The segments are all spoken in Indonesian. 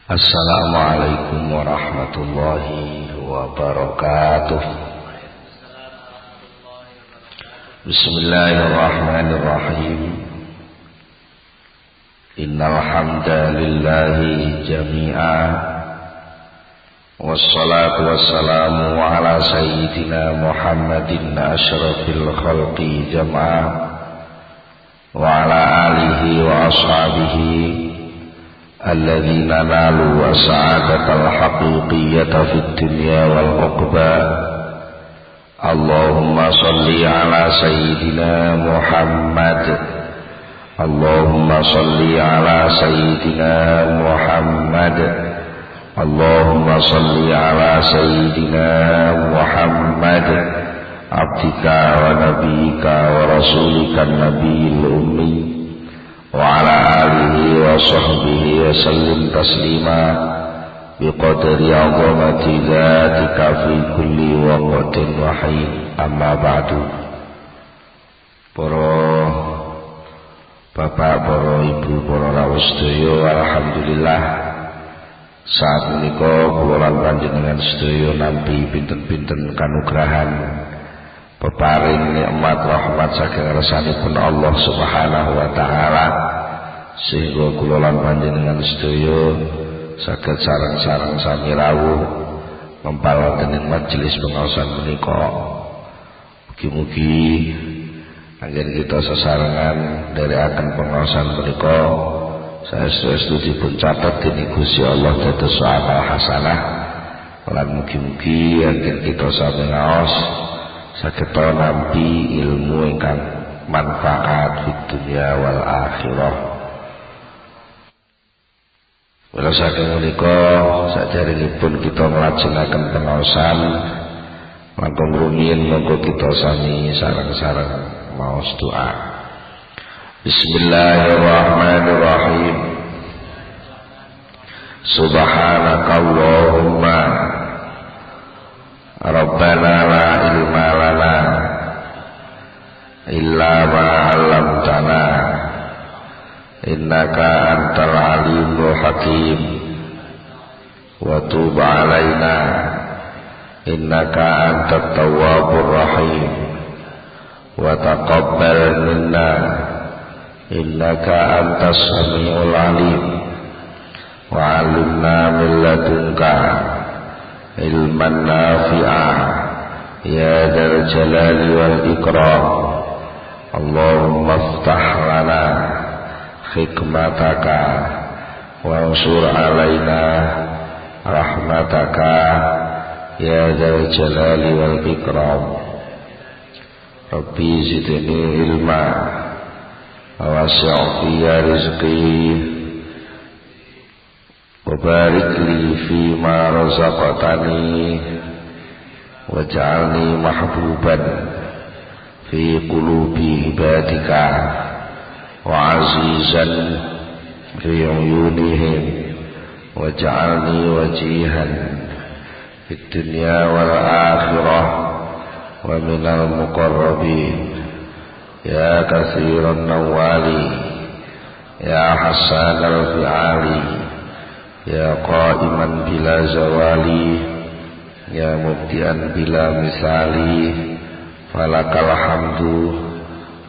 Assalamualaikum warahmatullahi wabarakatuh. Bismillahirrahmanirrahim. Innal hamdalillahi jami'a wassalatu wassalamu ala sayyidina Muhammadin asyrafil khalqi jam'a wa ala alihi wa ashabihi الذين نالوا السعادة الحقيقية في الدنيا والعقبى اللهم صل على سيدنا محمد اللهم صل على سيدنا محمد اللهم صل على سيدنا محمد عبدك ونبيك ورسولك النبي الأمي وعلى آله وصحبه وسلم تسليما بقدر عظمة ذاتك في كل وقت وحين أما بعد. Para bapak, para ibu, para rawuh sedaya, alhamdulillah saat menika kula lan panjenengan sedaya nampi pinten-pinten kanugrahan peparing nikmat rahmat saking ngarsanipun Allah Subhanahu wa taala sehingga kula lan panjenengan sedaya saged sareng-sareng sami rawuh mempal wonten ing majelis pengaosan menika. Mugi-mugi anggen kita sesarengan nderekaken pengaosan menika saestu dipun catet dening Gusti Allah dados amal hasanah lan mugi-mugi anggen kita sami ngaos saged nampi ilmu ingkang manfaat di dunia wal akhirah. Wala saking menika saderengipun kita nglajengaken pengaosan langkung rumiyin monggo kita sami sareng-sareng maos doa. Bismillahirrahmanirrahim. Subhanakallahumma Rabbana la ilma lana illa ma 'allamtana innaka antal alimul hakim wa tub 'alaina innaka antat tawwabur rahim wa taqabbal minna innaka antas samiul alim wa 'allimna min ladunka ilman nafi'ah ya dzal jalali wal ikram Allahumma iftah lana hikmataka wansur alaina rahmataka ya dzal jalali wal ikram Rabbi zidni ilma wasi' fi rizqi وبارك لي فيما رزقتني واجعلني محبوبا في قلوب عبادك وعزيزا في عيونهم واجعلني وجيها في الدنيا والآخرة ومن المقربين يا كثير النوال يا حسان الفعال ya qaiman bila zawali ya mubdian bila misali falakal hamdu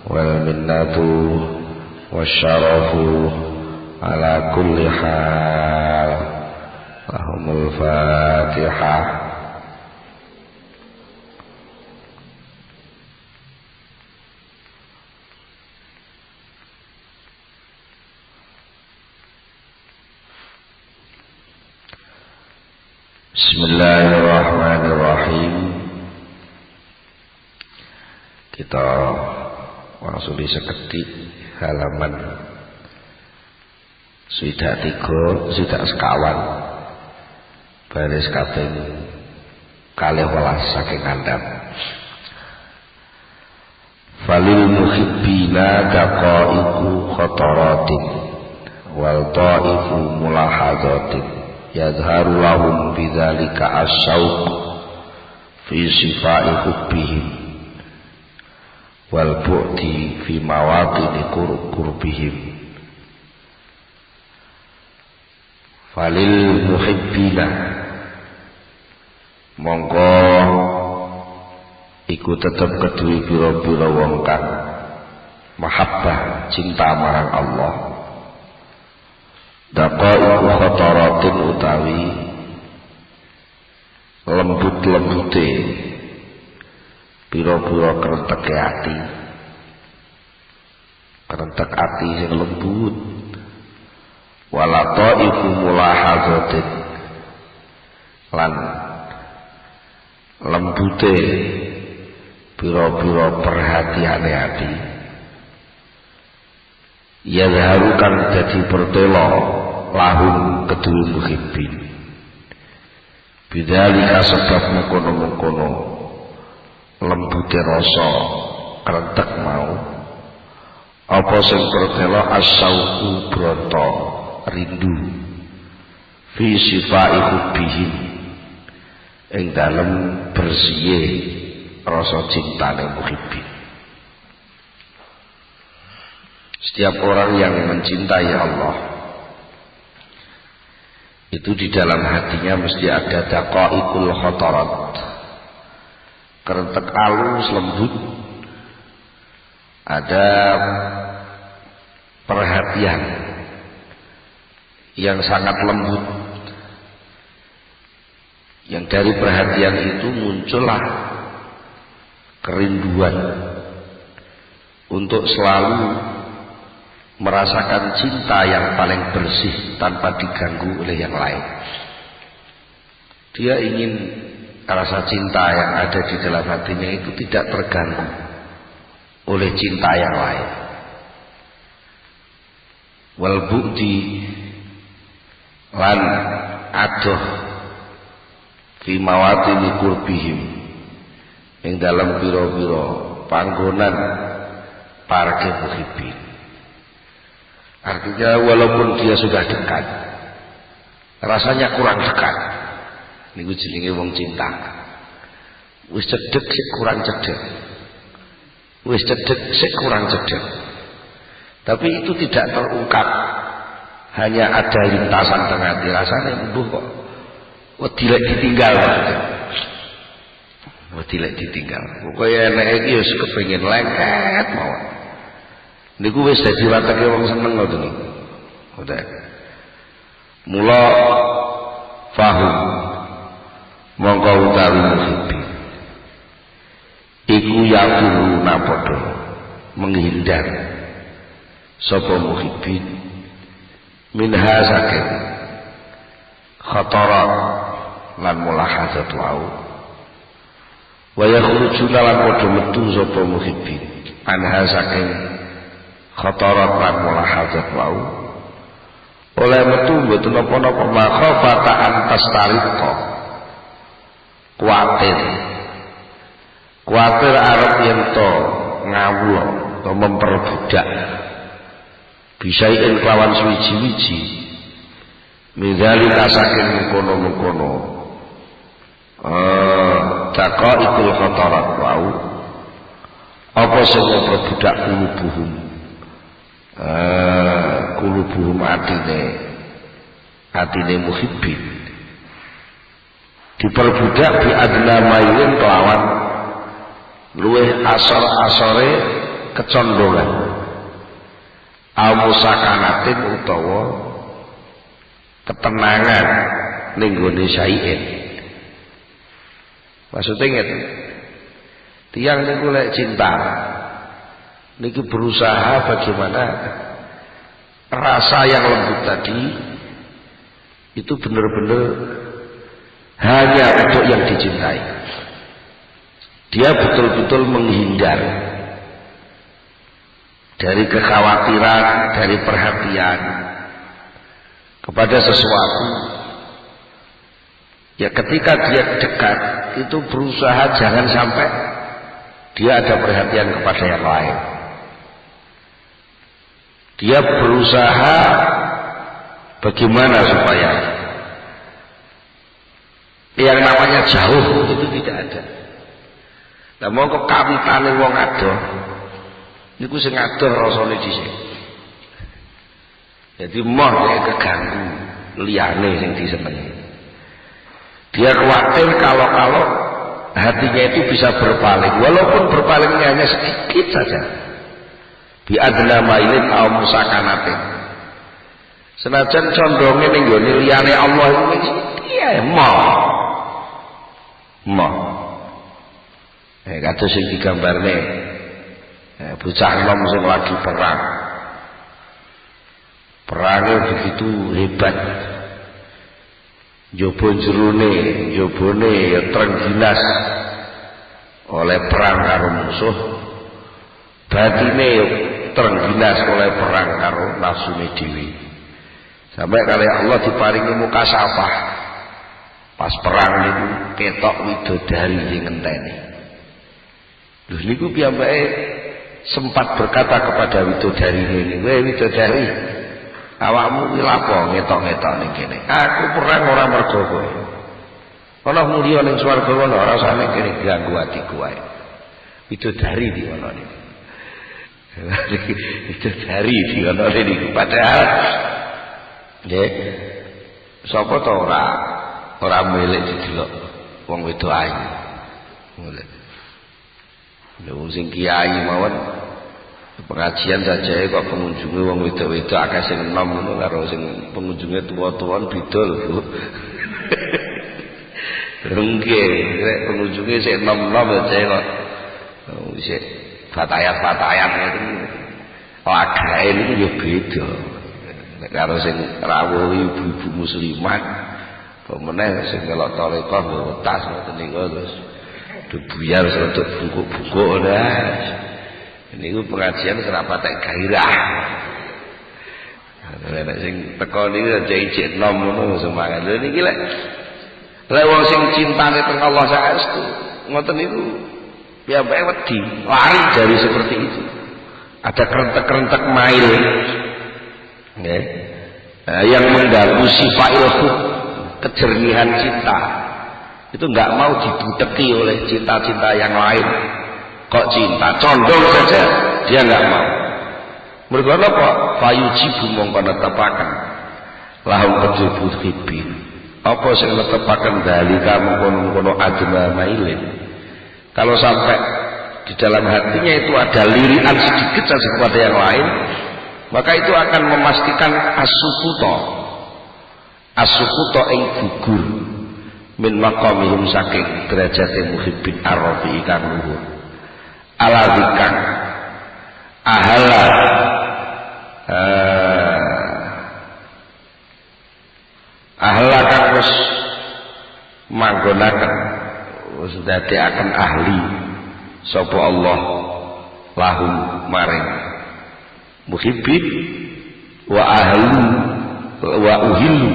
wal minnatu wasyarafu ala kulli hal. Lahumul Fatihah. Bismillahirrahmanirrahim. Kita mangsuli seketik halaman swidak 3 swidak sekawan baris kaping 12 saking ngandhap. Falil muhibbina daqaiqu khataratin wal ta'ifu mulahadatin yadharu lahum bidzalika asyauq fi sifai hubbihim wal bu'di fi mawaqini qurbihim falil muhibbina mongko iku tetep kedue pira-pira wong kang mahabbah cinta marang Allah daqaiqu khataratin utawi lembut-lembute pira-pira krenteke ati kerentek ati sing lembut walataiqu mulahadzatin lan lembute pira-pira perhatiane ati yazharu kang dadi pertelo lahum kedue muhibbin bidzalika sebab mengkono-mengkono lembute rasa krentek mau apa sing pertelo as-sauqu brata rindu fi sifai hubbihim ing dalem bersihe rasa cintane muhibbin. Setiap orang yang mencintai Allah itu di dalam hatinya mesti ada daqaiqul khatarat, kerentek halus lembut, ada perhatian yang sangat lembut, yang dari perhatian itu muncullah kerinduan untuk selalu merasakan cinta yang paling bersih tanpa diganggu oleh yang lain. Dia ingin rasa cinta yang ada di dalam hatinya itu tidak terganggu oleh cinta yang lain. Wal bu'di lan adoh fi mawatini qurbihim ing dalam pira-pira panggonan parke muhibbin. Artinya walaupun dia sudah dekat, rasanya kurang dekat. Niku jenenge wong cinta. Wis cedhek sik kurang cedhek. Wis cedhek sik kurang cedhek. Tapi itu tidak terungkap. Hanya ada lintasan tengah hati rasane mbuh kok wedilek ditinggal maksudnya. Wedilek ditinggal. Pokoke enek iki wis kepengin lengket mawon. Niku wis dadi watake wong seneng ngoten niku. Udah. Mula fahum mongko utawi muhibbin iku yaquluna padha menghindar sapa muhibbin minha saking khatara lan mulahazat wau wa yakhrujuna lan padha metu sapa muhibbin anha saking khatarat lan mulahazat wau oleh metu mboten napa-napa makhafata antas tariqa kuwatir arep yen to ngawula to memperbudak bisa ing kelawan suwiji-wiji midzalika saking mengkono-mengkono daqaiqul khatarat wau apa sing memperbudak kulubuhum atine muhibbin diperbudak bi adna mayin kelawan luweh asor-asore kecondongan amusakanatin utawa ketenangan ning gone syai'in. Maksudnya ngeten tiyang niku lek cinta niki berusaha bagaimana rasa yang lembut tadi itu benar-benar hanya untuk yang dicintai. Dia betul-betul menghindar dari kekhawatiran, dari perhatian kepada sesuatu. Ya ketika dia dekat itu berusaha jangan sampai dia ada perhatian kepada yang lain. Dia berusaha bagaimana supaya yang namanya jauh itu tidak ada. Lah mongko kawitane wong adoh niku sing adoh rasane dhisik. Jadi moh nek keganggu liyane sing disenengi. Dia khawatir kalau hatinya itu bisa berpaling, walaupun berpalingnya hanya sedikit saja. Bi adna mailin aw musakanatin. Senajan condonge ning nggone liyane Allah iki piye mau. Kados sing digambarne bocah enom sing lagi perang. Perangnya begitu hebat. Jobone ya terengginas oleh perang karo musuh. Batine terengginas oleh perang karo nafsune dhewe. Sampai kali Allah diparingi muka safah. Pas perang niku ketok widodari sing ngenteni. Lho niku piyambake sempat berkata kepada widodari ini, "Weh widodari, awakmu ki lapo ngetok-ngetok ning kene? Aku perang ora mergo kowe. Ana mulya ning swarga ana ora usah ning kene ganggu atiku wae." Widodari di ana niku. Widodari di ana niku padahal nggih sapa to ora milik didelok wong wedok ayu. Mulih. Lha sing kiai mawon pengajian saja kok pengunjungnya wong wedok-wedok akeh sing enom ngono karo sing pengunjungnya tua-tuan bidol. Nggih, nek pengunjungnya sing enom-enom saja kok isih fatayat-fatayat ngoten. Agae niku ya beda. Nek karo sing rawuh ibu-ibu muslimat pemenang sing kelok torekoh nggo tas ngoten niku terus dibuyar untuk bungkuk-bungkuk dah. Niku pengajian kenapa tak gairah. Nek sing teko niku aja ijek nom ngono semangat. Lha niki lek wong sing cintane teng Allah saestu ngoten niku piyambake wedi lari dari seperti itu. Ada kerentek-kerentek mail. Nggih. Yang mengganggu sifailhu, kejernihan cinta. Itu enggak mau dibuteki oleh cinta-cinta yang lain. Kok cinta condong saja dia enggak mau. Mergo napa? Fayujibu mongko netepaken lahum kejubut hibbi. Apa sing netepaken dalika mengkono-kono adna mailin. Kalau sampai di dalam hatinya itu ada lirikan sedikit saja kepada yang lain, maka itu akan memastikan asukuto ing gugur min maqamihim saking derajate muhibbin arafi kang luhur ala dzikang ahala ahla kang wis manggonaken wis dadekaken ahli sapa Allah lahum maring muhibbin wa ahlu wa uhillu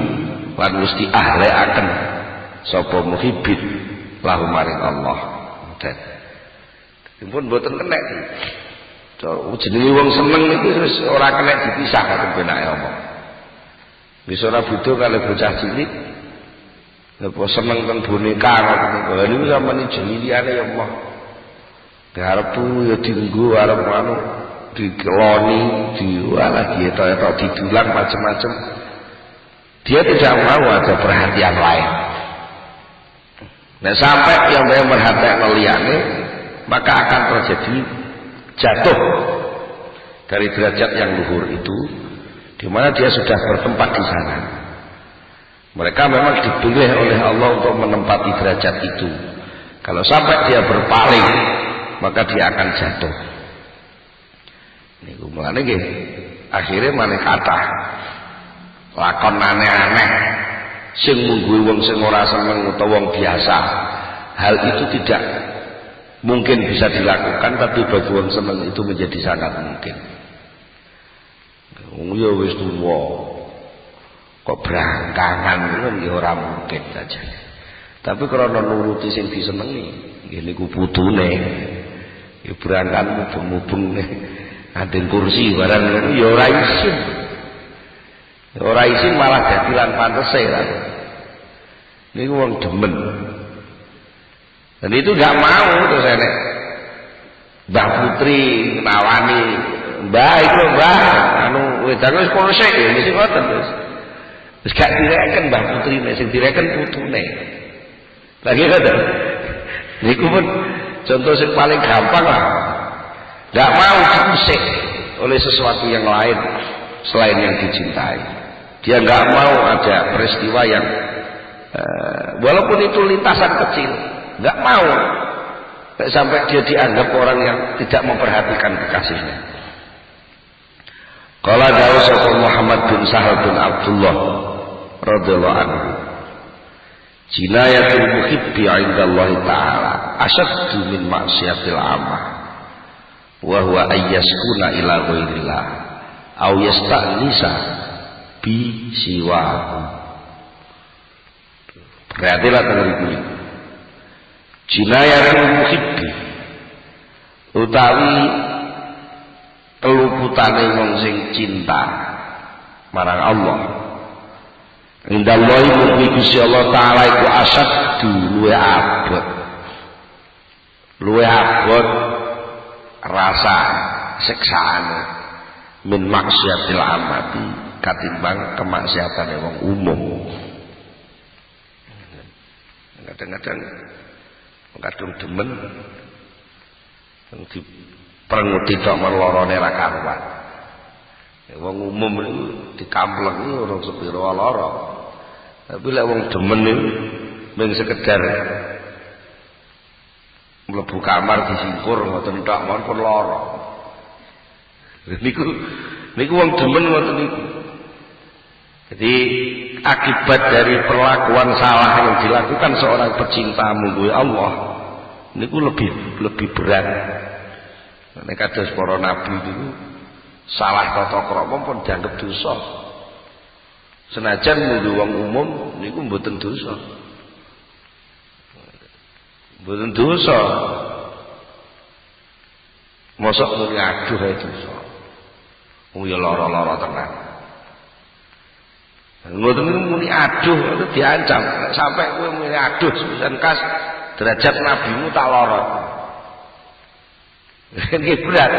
lan mesti ahle akan sapa muhibbin lahum maring Allah. Dipun mboten kena. Jenenge wong seneng niku wis ora kena dipisah karo benake omong. Wis ora butuh kali bocah cilik. Lepo seneng teng boneka ngoten. Lha niku sampeyan jeniliane ya Allah. Garpu ya dienggo arep anu dikeloni, diwalah dietok-etok didulang macam-macam. Dia tidak mau ada perhatian lain. Nah sampai yang perhatian liyane, maka akan terjadi jatuh dari derajat yang luhur itu, di mana dia sudah bertempat di sana. Mereka memang dipilih oleh Allah untuk menempati derajat itu. Kalau sampai dia berpaling, maka dia akan jatuh. Niku mulane nggih akhire maneh kathah lakon aneh-aneh sing mungguhi wong sing ora seneng utawa wong biasa. Hal itu tidak mungkin bisa dilakukan, tapi bagi wong seneng itu menjadi sangat mungkin. Wong ya wis tuwa kok brangkangan ngono ya ora mungkin saja. Tapi karena nuruti sing disenengi nggih niku putune ya brangkan mubeng-mubeng Adeng kursi barang ya ora isin. Ora isin malah dadi lan pantese kan. Niku wong demen. Dan itu enggak mau terus enek Mbah Putri nawani, "Mbah iku Mbah, anu wedang wis polsek ya mesti ngoten terus." Wis gak direken Mbah putrine, sing direken putune. Lagi ngoten. Niku pun contoh yang paling gampang lah. Gak mau diusik oleh sesuatu yang lain selain yang dicintai. Dia gak mau ada peristiwa yang walaupun itu lintasan kecil, gak mau sampai dia dianggap orang yang tidak memperhatikan kekasihnya. Qala Dawud Muhammad bin Sahal bin Abdullah radhiyallahu anhu, jinayatul muhibbi 'inda Allah ta'ala asyaddu min maksiatil amah wa huwa ayyaskuna ila ghairillah aw yasta'nisa bi siwahu. Perhatilah teman-teman, jinayatul muhibbi utawi keluputane wong sing cinta marang Allah. Indallahi mugi Gusti Allah taala iku asyaddu luwe abot rasa siksaane min maksiatil amati katimbang kemaksiatane wong umum. Kadang-kadang demen di prenguti tok melorone ra karuan. Wong umum niku dikampleng niku ora sepiro lara. Tapi lek wong demen niku mung sekedar mlebu kamar disingkur ngoten tok mawon pun lara. Niku wong demen ngoten niku. Jadi akibat dari perlakuan salah yang dilakukan seorang pecinta mungguh Allah niku lebih berat. Nek kados para nabi niku salah tata krama pun dianggap dosa. Senajan mungguh wong umum niku mboten dosa. Mboten dosa. Mosok muni aduh ae dosa. Wong ya lara-lara tenan. Ngoten niku muni aduh itu diancam. Sampai kowe muni aduh sepisan kas derajat nabimu tak lara. Ini berat.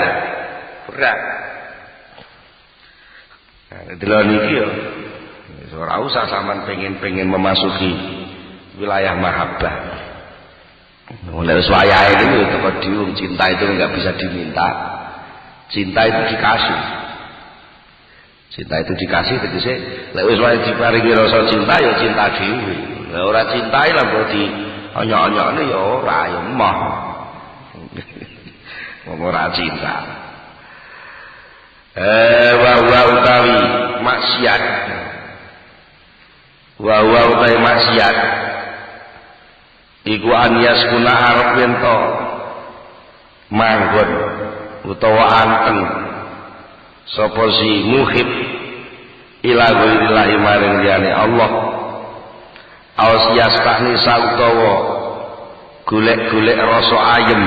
Nah, delok niki ya. Ora usah sampean pengen memasuki wilayah mahabbah. Mulai wayahe niku teko diung cinta itu enggak bisa diminta. Cinta itu dikasih. Cinta itu dikasih tegese lek wis wae diparingi rasa cinta ya cinta dhewe. Lah ora cintai lah mbok di onyok-onyokne ya ora ya emoh. Wong ora cinta. Wa utawi maksiat. Wa utawi maksiat. Iku anias kuna arep ento manggon utawa anteng sapa si muhib ila ghairillahi maring liyane Allah ausias takni sautawa golek-golek rasa ayem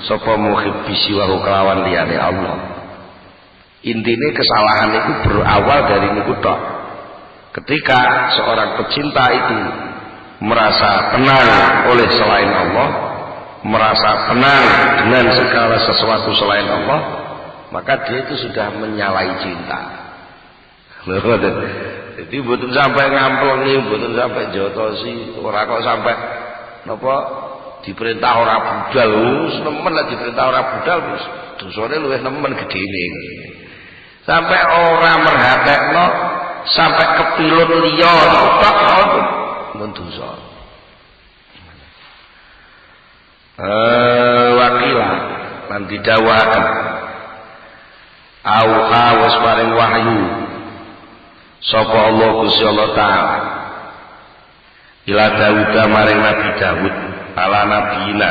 sapa muhib bisiwahu kelawan liyane Allah. Intine kesalahan itu berawal dari niku tok. Ketika seorang pecinta itu merasa tenang oleh selain Allah, merasa tenang dengan segala sesuatu selain Allah, maka dia itu sudah menyalahi cinta. Jadi mboten sampai ngamplengi, mboten sampai jotosi, ora kok sampai napa diperintah ora budal, nemen lah diperintah ora budal, dosane luwih nemen gedene. Sampai ora merhatekno, sampai kepilun liya tok mun dosa. Wakilah lan didhawaken auha wis paring wahyu sapa Allah Gusti Allah taala ila Daud maring Nabi Daud ala nabiyina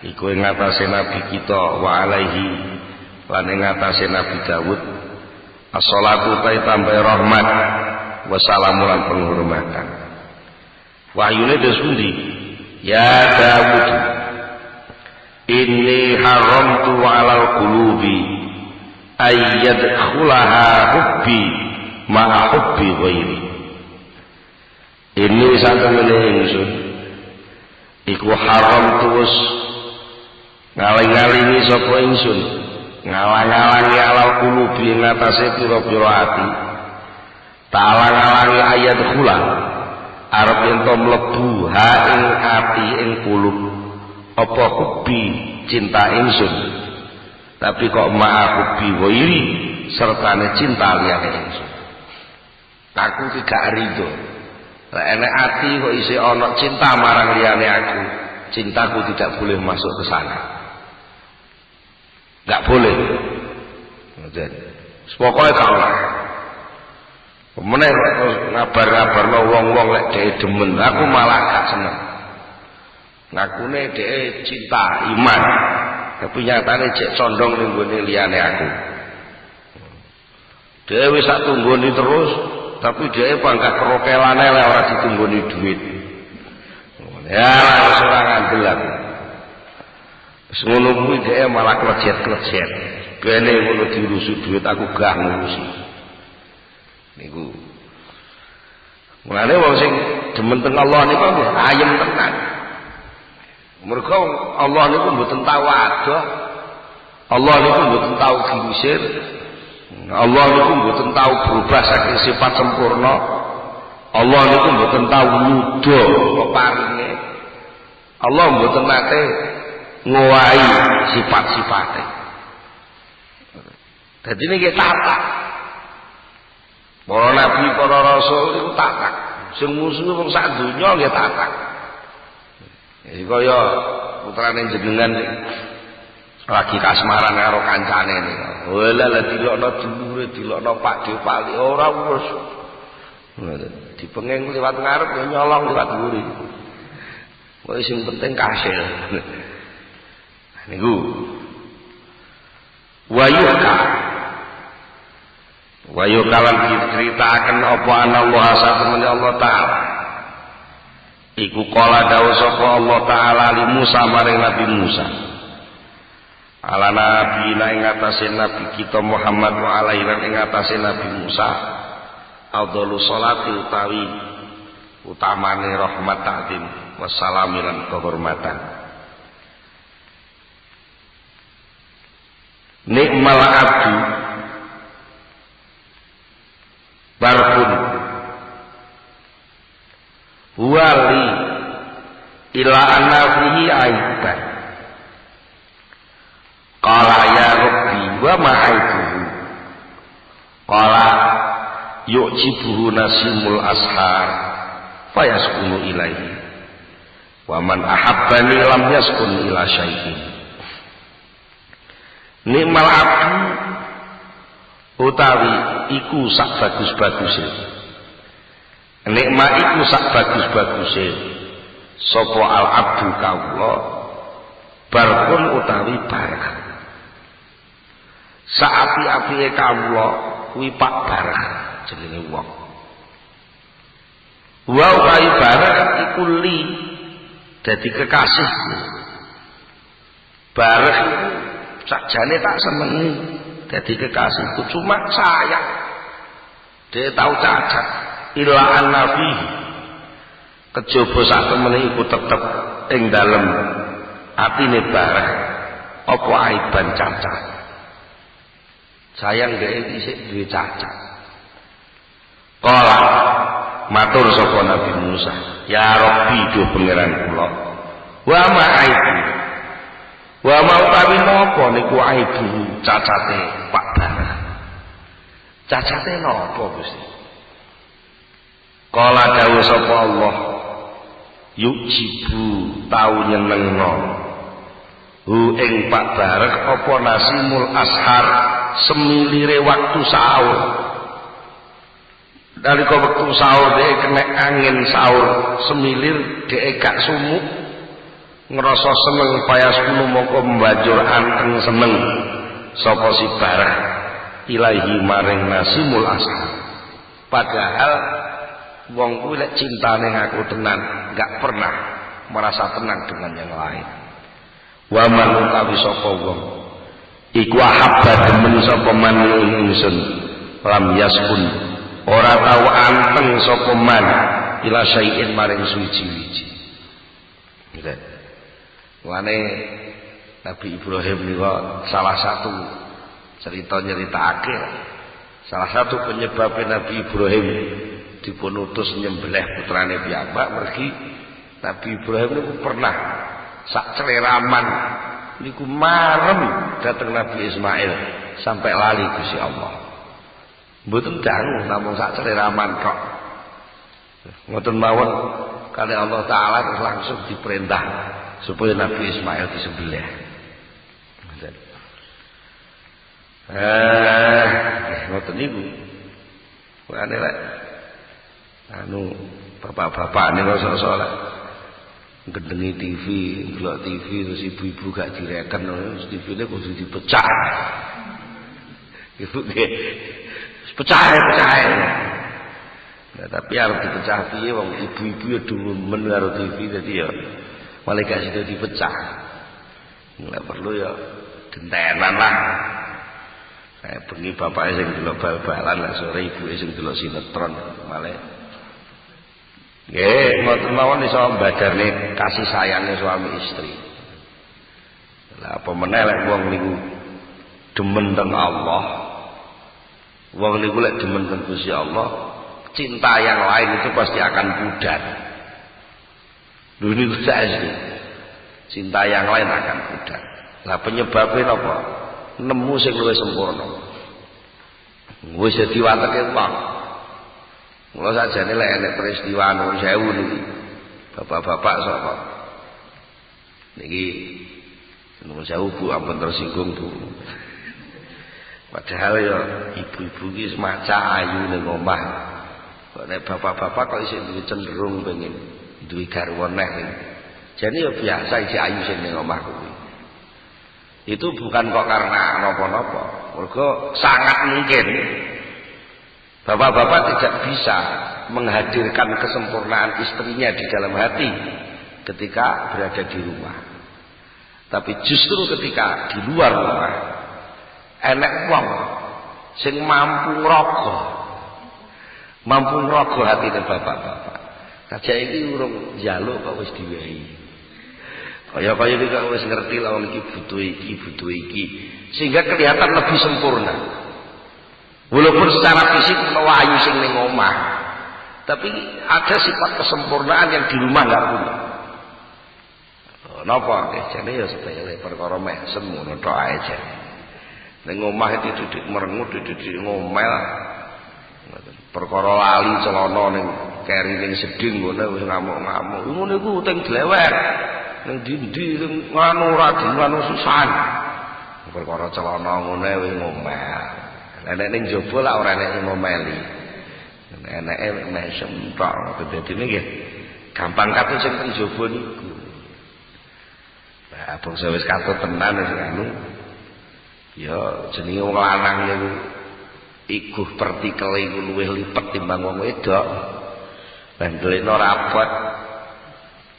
iku ing atase nabi kita wa alaihi lan ing atase Nabi Daud as-shalatu ta tambah rahmat wa salamu lan penghormatan. Wahyune desundi ya Daud inni haramtu 'alal qulubi ayyadkhulaha hubbi ma'a hubbi ghairi. Ini satemene ingsun iku haram terus ngaling-alingi sapa ingsun, ngalang-alangi alal qulubi ing atase pira-pira ati Ta'alang-alangi ayat kula arep ento mlebu ha ing ati ing kulub apa kubi cinta ingsun tapi kok ma'a kubi wairi sertane cinta liyane ingsun aku tidak ridho lek enek ati kok isih ana cinta marang liyane aku cintaku tidak boleh masuk ke sana enggak boleh jadi pokoknya gak oleh meneh ngabar-ngabarno wong-wong lek dhek demen aku malah gak seneng ngakune dhek cinta iman tapi nyatane jek condong ning gone liyane aku dhek wis sak tunggoni terus tapi dhek pangkat perokelane lek ora ditunggoni duit ya wis ora ngandel aku wis ngono kuwi dhek malah klejet-klejet bene ngono dirusuh duit aku gak ngurusi niku. Mulane wong sing demen teng Allah niku ayem tenan. Mergo Allah niku mboten tau adoh. Allah niku mboten tau gingsir. Allah niku mboten tau berubah saking sifat sempurna. Allah niku mboten tau nudo peparinge. Allah mboten nate ngowahi sifat-sifate. Dadi niki tata para nabi, para rasul itu tatak. Sing musuh wong sak donya nggih tatak. Iki kaya putrane jenengan lagi kasmaran karo kancane niku. Wala dilokno dulure, dilokno Pak Depali ora wis. Dipenging liwat ngarep ya nyolong liwat mburi. Kok sing penting kasil. Niku. Wa yukalan diceritaken apa ana Allah satemene Allah taala iku kala dawuh sapa Allah taala li Musa maring Nabi Musa ala nabi ing atase nabi kita Muhammad wa alaihi lan ing atase Nabi Musa afdhalus sholati utawi utamane rahmat ta'zim wassalam lan kehormatan nikmal abdu barhun wali ila anafihi aiban qala ya rabbi wa ma aibuhu qala yu'jibuhu nasimul ashar fayaskunu ilaihi wa man ahabbani lam yaskun ila syai'in nikmal abdu utawi iku sak bagus-baguse nikmat iku sak bagus-baguse sapa al abdu kawula barkun utawi barah sak api-apike kawula kuwi pak barah jenenge wong wa utawi barah iku li dadi kekasihku barah sakjane tak senengi jadi kekasihku cuma sayang dia tahu cacat ila an-nabi kejaba sak temene iku tetep ing dalem atine barang apa aiban cacat sayang dhek isih duwe cacat kala matur sapa Nabi Musa ya Rabbi do pangeran kula wa ma aibu wa mau tawi napa niku aibu cacate Pak Barah cacate napa Gusti kala dawuh sapa Allah yujibu tau nyenengno hu ing Pak Barah apa nasimul ashar semilire waktu sahur nalika wektu sahur dhek kena angin sahur semilir dhek gak sumuk ngerasa seneng payas kuno mongko mbajur anteng seneng sapa si Barah ilahi maring nasimul ashar padahal wong kuwi lek cintane ngaku tenan gak pernah merasa tenang dengan yang lain wa man utawi sapa wong iku ahabba demen sapa man ingsun lam yaskun ora tau anteng sapa man ila syai'in maring suci-suci gitu. Wane Nabi Ibrahim niku salah satu cerita nyeritakake Salah satu penyebab Nabi Ibrahim dipun utus nyembelih putrane piyambak mergi Nabi Ibrahim niku pernah sak celeraman niku marem dateng Nabi Ismail sampai lali Gusti Allah. Mboten dangu namung sak celeraman kok. Ngoten mawon kali Allah taala terus langsung diperintah supaya Nabi Ismail disembelih. Ngoten niku. Mulane lek bapak-bapak niku sok-sok gendengi TV, delok TV terus ibu-ibu gak direken terus TV-ne kudu dipecah. Ibu nggih. Pecah. Nah, tapi harus dipecah piye wong ibu-ibu ya demen karo TV dadi ya malah gak sida dipecah. Nek perlu ya gentenan lah. Kayak bengi bapaknya sing delok bal-balan lah sore ibuke sing delok sinetron malah. Nggih, ngoten mawon iso mbadarne kasih sayangnya suami istri. Lah apa meneh lek wong niku demen teng Allah. Wong niku lek demen teng Gusti Allah, cinta yang lain itu pasti akan pudar. Lho niku saiki. Cinta yang lain akan pudar. Lah penyebabnya apa? Nemu sing luwih sempurna. Wis dadi wateke wong. Mula sajane lek enek peristiwa nuwun sewu niki. Bapak-bapak sapa? Niki nuwun sewu Bu ampun tersinggung Bu. Padahal ya ibu-ibu ki semaca ayu ning omah. Kok nek bapak-bapak kok isih duwe cenderung pengen duwe garwa neh. Jane ya biasa isih ayu sing ning omah kuwi. Itu bukan kok karena napa-napa. Mergo sangat mungkin bapak-bapak tidak bisa menghadirkan kesempurnaan istrinya di dalam hati ketika berada di rumah. Tapi justru ketika di luar rumah enek wong sing mampu ngrogo hatine bapak-bapak. Kaja iki urung njaluk kok wis diwehi. Kaya-kaya iki kok wis ngerti lah wong iki butuh iki sehingga kelihatan lebih sempurna. Walaupun secara fisik menawa ayu sing ning omah, tapi ada sifat kesempurnaan yang di rumah enggak punya. Napa? Jane ya sepele perkara mesem ngono tok ae jan. Ning omah itu didik merengut, didik ngomel. Perkara lali celana ning keri ning sedhing ngono wis ngamuk-ngamuk. Ngono iku teng dlewek. Ning ndi-ndi nganu ora nganu susan. Perkara celana ngono wis ngomel. Nek ning jaba lak ora enek sing ngomeli. Eneke mesem tok. Dadine nggih gampang katut sing teng jaba niku. Nah, bangsa wis katut tenan wis anu. Ya jenenge wong lanang niku iguh partikel iku luwih lipet timbang wong wedok. Bandelene rapet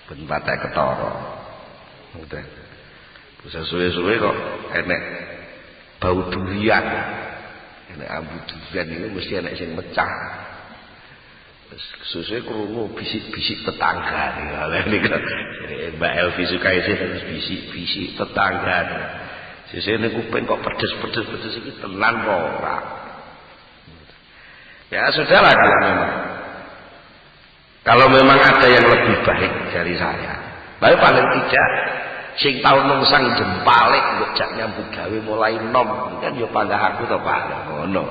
ben patek ketara. Ngoten. Bisa suwe-suwe kok enek bau durian. Enek ambu durian iki mesti enek sing mecah. Terus suwe-suwe krungu bisik-bisik tetangga niku. Mbak Elvi Sukaisi terus bisik-bisik tetangga. Sesuk niku kuping kok pedes iki tenan apa ora. Ya sudahlah kalau memang ada yang lebih baik dari saya. Tapi paling tidak sing tau nungsang jempale mbok jak nyambut gawe mulai nom kan ya panggah aku to Pak ngono.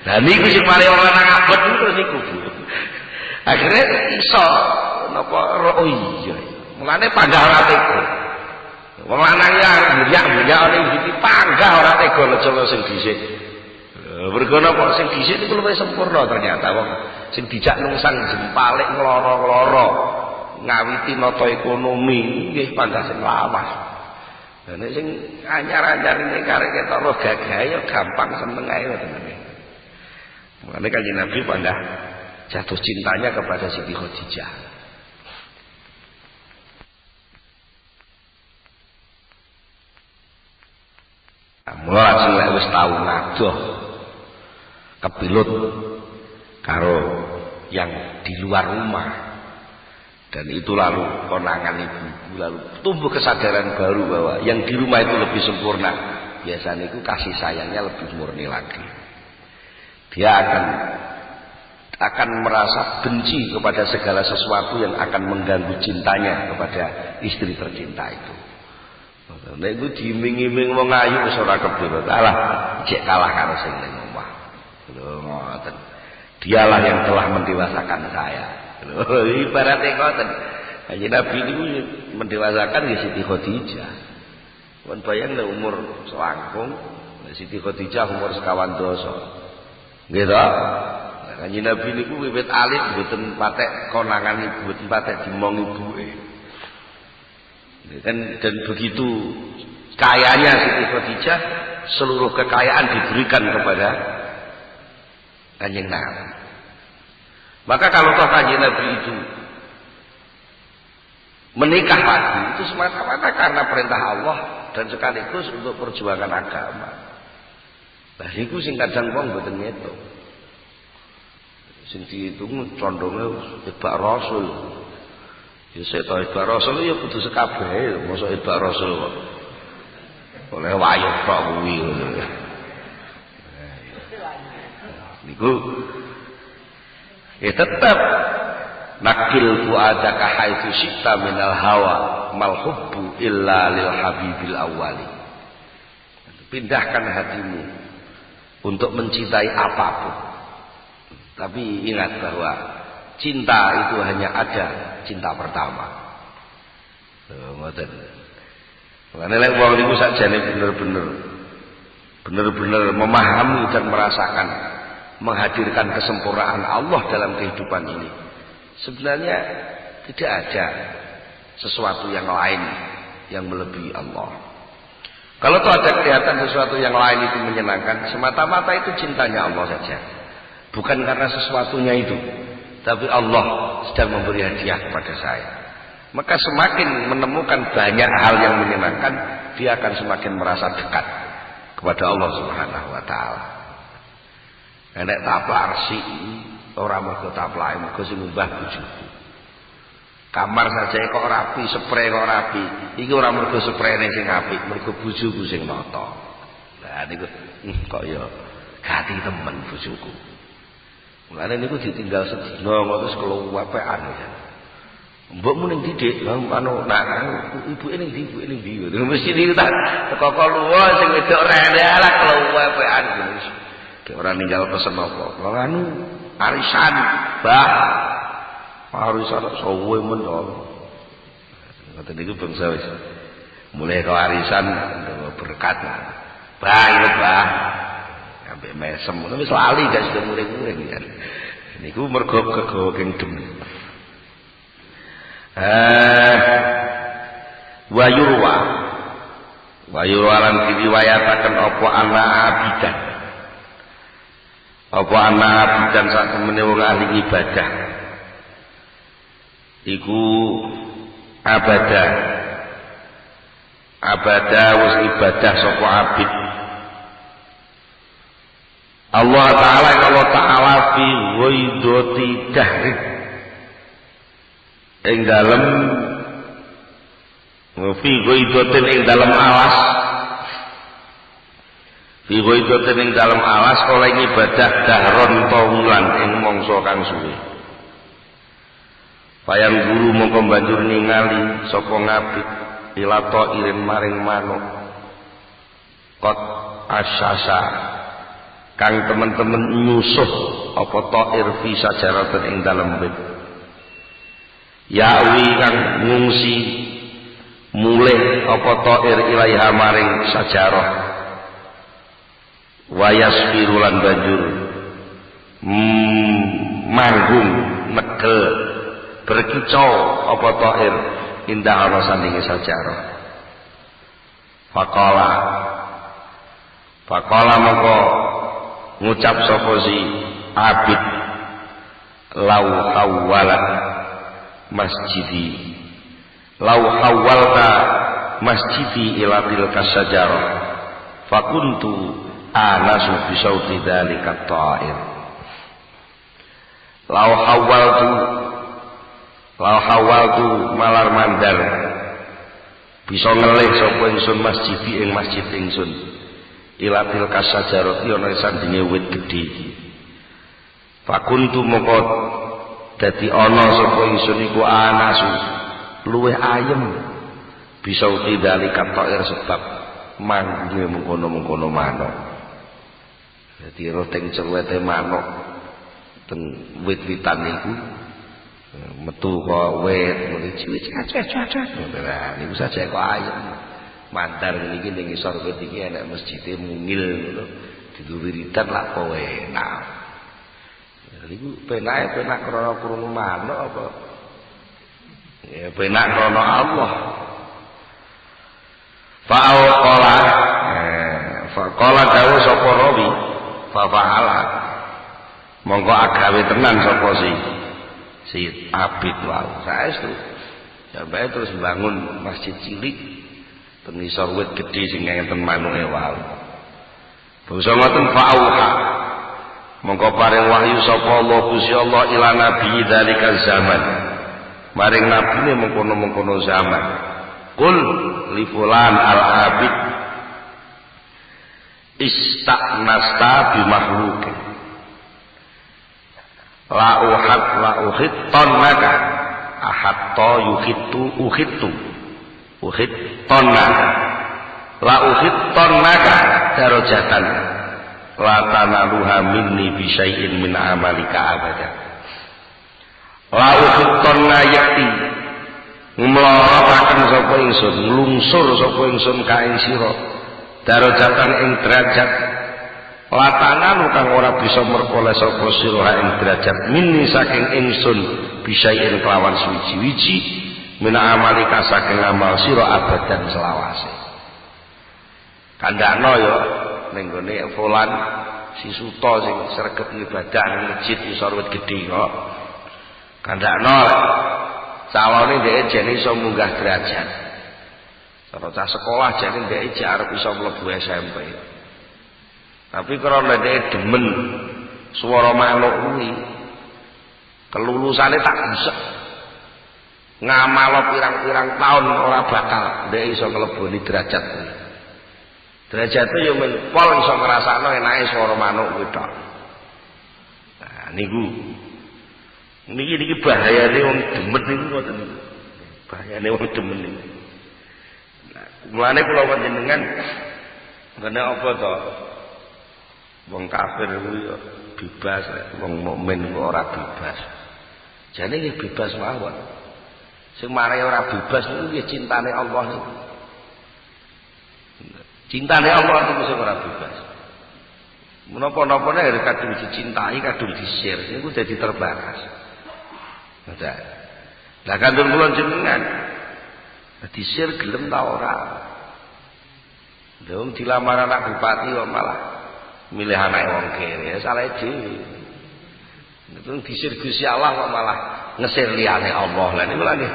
Lah niku sing paling ora nang abot terus niku Bu. Akhirnya iso napa oh iya. Mulane panggah ora tega. Wong lanang ya bunyak-bunyak ning iki panggah ora tega leco sing dhisik. Mergo napa sing dhisik niku luwih sempurna ternyata wong sing dijak nungsang jempalik ngloro-ngloro ngawiti nata ekonomi nggih panggah sing lawas. Lah nek sing anyar-anyar ning karek ketok gagah ya gampang seneng ae ngoten niku. Mulane Kanjeng Nabi panggah jatuh cintanya kepada Siti Khadijah. Mula sing lek wis tau ngadoh kepilut karo yang di luar rumah dan itu lalu konangan ibu lalu tumbuh kesadaran baru bahwa yang di rumah itu lebih sempurna. Biasanya itu kasih sayangnya lebih murni lagi. Dia akan merasa benci kepada segala sesuatu yang akan mengganggu cintanya kepada istri tercinta itu. Nek iku diiming-iming wong ayu wis ora kebiro. Alah, cek kalah karo sing ning omah. Lho ngoten. Dialah yang telah mendewasakan saya. Lho ibaratnya ngoten. Kanjeng Nabi niku mendewasakan ya Siti Khadijah. Mun bayang nek umur selangkung, Siti Khadijah umur 50 doso. Nggih to? Kanjeng Nabi niku wiwit alit mboten patek konangan ibu, mboten patek dimong ibuke. Dan begitu kayanya Siti Khadijah, seluruh kekayaan diberikan kepada Kanjeng Nabi. Maka kalau toh Kanjeng Nabi itu menikah lagi, itu semata-mata karena perintah Allah dan sekaligus untuk perjuangan agama. Nah niku sing kadang wong mboten ngetok. Sing diitung condonge ibak Rasul. Ya seto ibak Rasul ya kudu sekabehe, mosok ibak Rasul kok. Oleh wayah tok kuwi ngono. Niku ya tetap nakil fuadaka haitsu syi'ta minal hawa mal hubbu illa lil habibil awwali. Pindahkan hatimu untuk mencintai apapun. Tapi ingat bahwa cinta itu hanya ada cinta pertama. Ngoten. Karena lek wong niku sakjane bener-bener memahami dan merasakan menghadirkan kesempurnaan Allah dalam kehidupan ini. Sebenarnya tidak ada sesuatu yang lain yang melebihi Allah. Kalau tuh ada kelihatan sesuatu yang lain itu menyenangkan, semata-mata itu cintanya Allah saja. Bukan karena sesuatunya itu, tapi Allah sedang memberi hadiah kepada saya. Maka semakin menemukan banyak hal yang menyenangkan, dia akan semakin merasa dekat kepada Allah Subhanahu wa taala. Nek taplak resik ora mergo taplake, mergo sing mbah bojoku. Kamar saja kok rapi, spray kok rapi. Iki ora mergo sprayne sing apik, mergo bojoku sing nata. Lah niku kok ya gati temen bojoku. Mulane niku ditinggal sedina kok terus keluwekan ya. Mbokmu ning didik, anu nak ibuke ning ndi, ibuke ning ndi. Mesti niku tak teko luwa sing wedok rene ala keluwekan wis. Ki ora ninggal pesen apa. Lah anu arisan, Mbah. Arisan sowe men to. Ngoten niku bangsa wis. Mulai kau arisan berkat. Bah, ya bah. Ambek mesem ngono wis lali gak sudah muring-muring ya. Niku mergo kegawa kengdem. Wa yurwa lan diriwayataken apa ana abidan. Apa ana abidan sak temene wong ahli ibadah. Iku abada wis ibadah sapa abid. Allah Ta'ala fi ghaidati dahri ing dalem fi ghaidatin ing dalem alas fi ghaidatin ing dalem alas oleh ibadah dahron tawulan ing mangsa kang suwe. Payang guru mongko banjur ningali sapa ngabid ilato irin maring manuk kot asyasa kang teman-teman nyusuh apa ta'ir fi sajaratin ing dalem wit yawi kang ngungsi mulih apa ta'ir ilaiha maring sajarah wayasfiru lan banjur manggung negel berkicau apa ta'ir indah ana sandinge sajarah. Faqala mongko ngucap sapa si abid lau hawwala masjidi lau hawwalta masjidi ila tilka sajarah fakuntu anasu bi sauti dzalika ta'ir. Lau hawaltu malar mandar bisa ngelih sapa ingsun masjidi ing masjid ingsun ilatil kasajarati ana sandinge wit gedhe iki Fakuntu moko dadi ana sapa ingsun iku anasu luweh ayem bisa utidali katoir sebab manggunge mengkono-mengkono manuk. Dadi roteng cerwete manuk teng wit-witan niku metu kok wit muni ciwit-ciwit. Nah niku saja kok ayem. Mandar niki ning isor wit iki enek masjide mungil ngono. Didu wiridan lak kowe enak. Niku penake penak krana krungu manuk apa? Ya penak krana Allah. Faqala dawu sapa rawi fa fa'ala monggo agawe tenan sapa si Abid wau saestu sampai terus bangun masjid cilik teng isor wit gedhe sing ngenten manuke wau bangsa ngoten fa'auha monggo paring wahyu sapa Allah Gusti Allah ila nabi dzalika zaman maring nabine mengkono-mengkono zaman qul li fulan al-abid ista'nasta bi makhluk la uhittonaka ahatta uhittonnaka la uhittonnaka darajatan la tanaluha minni bi syai'in min amalika abada la uhittonna yakti ngmlorotaken sapa ingsun nglungsur sapa ingsun ka ing sira darajatan ing derajat latana kang ora bisa merkoleh sapa sira ing derajat minni saking ingsun bisain kelawan suci-wiji min amalika saking amal sira abadan selawase kandhakno ya ning gone fulan si Suto sing sregep ibadah ning masjid isor wit gedhe kok kandhakno calone dhek jane iso munggah derajat cara cah sekolah jane dhek arep iso mlebu SMP. Tapi karena dia demen suara manuk kuwi kelulusannya tak bisa ngamal pirang-pirang tahun ora bakal dia iso ngleboni derajat kuwi. Derajate yo men pol iso ngrasakno enake suara manuk kuwi tok. Nah niku niki bahayane wong demen niku ngoten niku. Bahayane wong demen niku. Nah, mulane kula panjenengan ngene apa to? Wong kafir kuwi bebas, wong mukmin ora bebas. Jane nggih bebas mawon. Sing mare ora bebas niku nggih cintane Allah niku. Cintane Allah niku sing ora bebas. Menapa-napa nek kadung dicintai, kadung disir, niku dadi terbatas. Ngoten. Lah kandung kula jenengan disir gelem ta ora? Dong dilamar anak bupati kok malah milih anak wong kere, salah dhewe. Itu disir Gusti Allah kok malah ngesir liyane Allah. Lah niku lho nggih.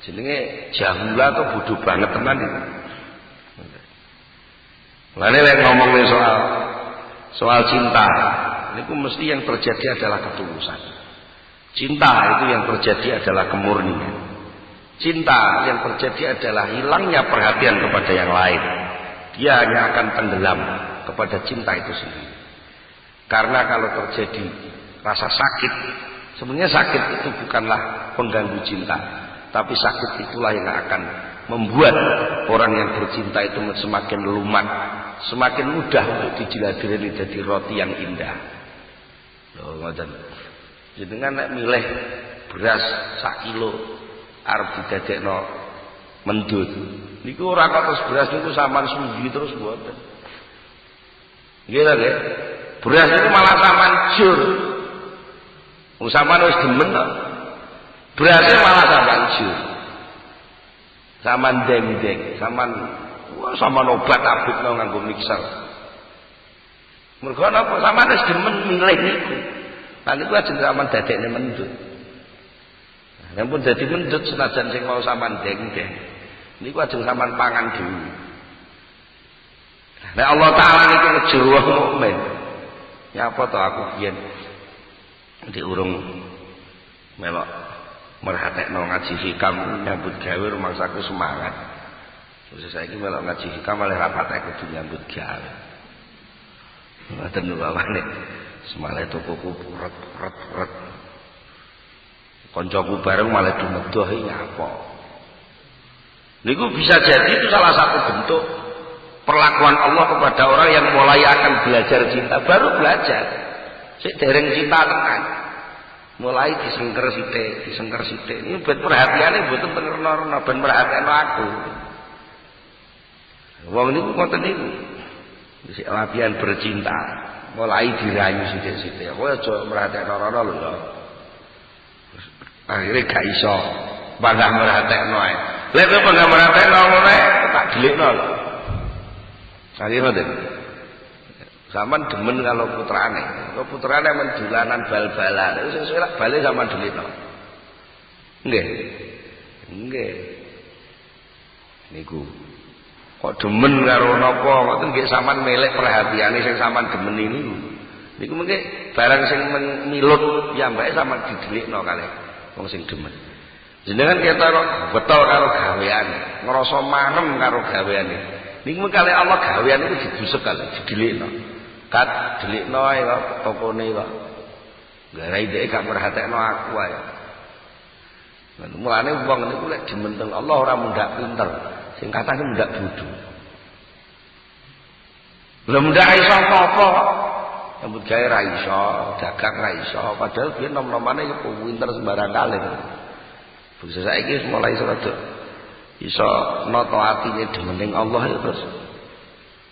Jenenge jahula to bodoh banget tenan iki. Lah nek ngomongin soal cinta, niku mesti yang terjadi adalah ketulusan. Cinta itu yang terjadi adalah kemurnian. Cinta yang terjadi adalah hilangnya perhatian kepada yang lain. Dia hanya akan tenggelam kepada cinta itu sendiri. Karena kalau terjadi rasa sakit, sebenarnya sakit itu bukanlah pengganggu cinta, tapi sakit itulah yang akan membuat orang yang bercinta itu semakin lumat, semakin mudah untuk dijiladeni jadi roti yang indah. Loh, ngoten. Jenengan nek milih beras sak kilo arep didadekno mendut. Niku ora kok terus beras niku sampean suwi terus mboten. Nggih ta nggih? Beras niku malah sampean jur. Wong sampean wis demen to. Berasnya malah sampean jur. Sampean deng-deng, sampean obat abitno nganggo mixer. Mergo napa sampean wis demen milih niku. Lah niku ajeng sampean dadekne mendut. Nah, yen pun dadi mendut senajan sing mau sampean deng-deng. Niku ajeng sampean pangan dhewe. Nek Allah Taala niku ngejur wong mukmin. Ya apa to aku biyen diurung melok merhatekno ngaji hikam nyambut gawe rumangsaku semangat. Terus saiki melok ngaji hikam malah rapat kudu nyambut gawe. Ngoten lho bawane. Semale tokoku puret. Koncoku bareng malah dumedoh iki ngapa. Niku bisa jadi itu salah satu bentuk perlakuan Allah kepada orang yang mulai akan belajar cinta, baru belajar. Sik dereng cinta tenan. Mulai disengker sithik. Ini buat perhatiane mboten teng rena-rena ben perhatian aku. Wong niku ngoten niku. Sik latihan bercinta, mulai dirayu sithik-sithik. Kowe aja merhatekno rena lho ya. Akhire gak iso. Bangga merhatekno ae. Lek kowe bangga merhatekno ngene tak delikno lho. Kali ngoten. Sampeyan demen kalau putrane. Kalau putrane mendulanan bal-balan, wis suwe lak bali sampeyan delikno. Nggih. Niku. Kok demen karo napa ngoten nggih sampean melek perhatiane sing sampean demen niku. Niku mengke barang sing milut piyambake sampean didelikno kalih wong sing demen. Jenengan ketok betul karo gawean, ngrasa manem karo gaweane. Niku kali Allah gawean itu dibusek kali didelikno. Kat delikno ae kok tokone kok. Garai dhek gak merhatekno aku ae. Mulane wong niku lek demen teng Allah ora mundak pinter, sing katane mundak bodho. Lha mundak iso apa-apa. Nyambut gawe ra iso, dagang ra iso, padahal biyen nom-nomane yo pinter sembarang kali. Bisa saiki mulai rada iso nata atine demening Allah ya terus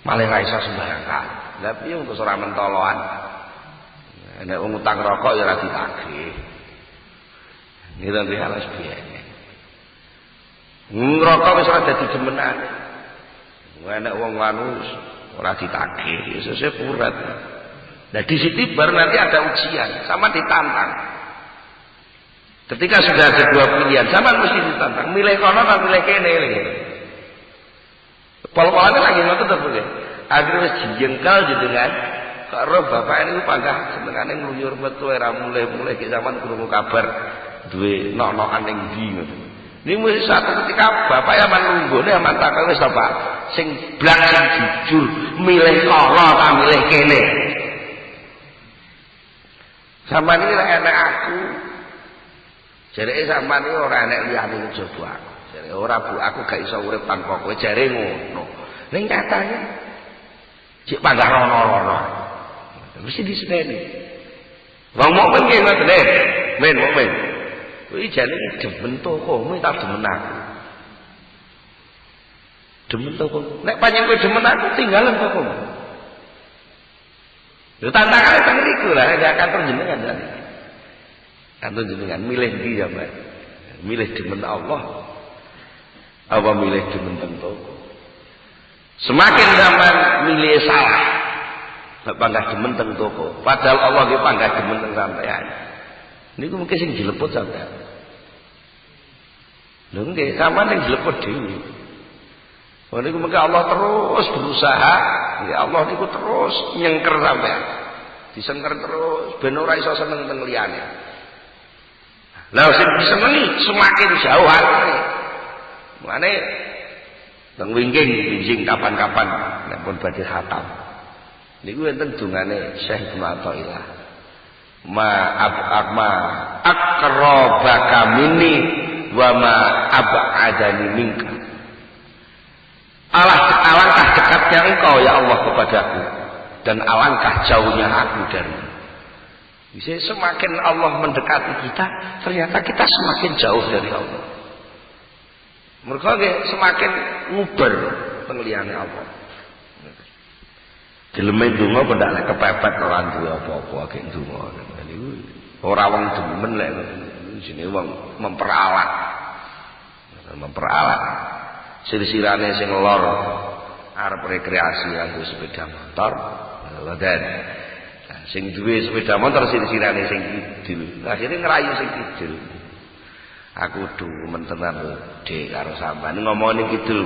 malah ra iso sembarang kali. Lah piye untuk ora mentoloan. Nek wong utang rokok ya ora ditagih. Ngira piye alas piye. Ngrokok wis ora dadi demenan. Nek wong manus ora ditagih, sesuk purat. Nah di situ baru nanti ada ujian, sama ditantang. Ketika sudah ada dua pilihan, sama mesti ditantang. Milih kono atau milih kene. Pol-polane lagi ngoten to, Bu. Akhire wis jengkel jenengan karo bapak ini panggah senengane ngluyur metu era mulai-mulai ki zaman krungu kabar duwe nok-nokan ning ndi ngoten. Niku satu ketika bapak ya manunggone aman takon wis to, Pak. Sing blak sing jujur, milih kono ta milih kene. Sampeyan iki lek enek aku. Jareke sampeyan iki ora enek liyane njaba aku. Jareke ora Bu, aku gak iso urip tanpa kowe, jare ngono. Ning nyatane cek panggah rono-rono. Mesti diseneni. Wong mukmin ki ngoten e. Men mukmin. Kuwi jane demen tokomu tak demen aku. Demen tokomu. Nek panjenengan kowe demen aku tinggalan tokomu. Lho tantangane teng niku lah nek akan panjenengan jane. Kanton jenengan milih ndi ya, Mbak? Milih demen Allah. Apa milih demen teng toko? Semakin zaman milih salah. Panggah demen teng toko. Padahal Allah nggih panggah demen teng sampean. Niku mungkin sing dileput sampean. Lho nggih, sampean sing dileput dhewe. Oh niku mengke Allah terus berusaha, ya Allah niku terus nyengker sampean. Disengker terus ben ora iso seneng teng liyane. Lah sing disenengi semakin jauh arene. Mulane teng wingking kapan-kapan nek pun badhe khatam. Niku enten dungane Syekh Ibnu Athaillah. Ma akrabaka minni wa ma ab'adani minka. Alangkah dekatnya engkau ya Allah kepadaku dan alangkah jauhnya aku darimu. Bisa semakin Allah mendekati kita, ternyata kita semakin jauh dari Allah. Mereka semakin nguber penglihatan Allah. Dileme donga pendak kepepet ora duwe apa-apa akeh donga. Niku ora wong demen lek jenenge wong memperalat. Memperalat. Sir-sirane sing lor arep rekreasi nganggo sepeda motor, ladan. Sing duwe sepeda motor sir-sirane sing kidul. Akhire ngrayu sing kidul. Aku demen tenan Dik karo sampean ngomongin kidul.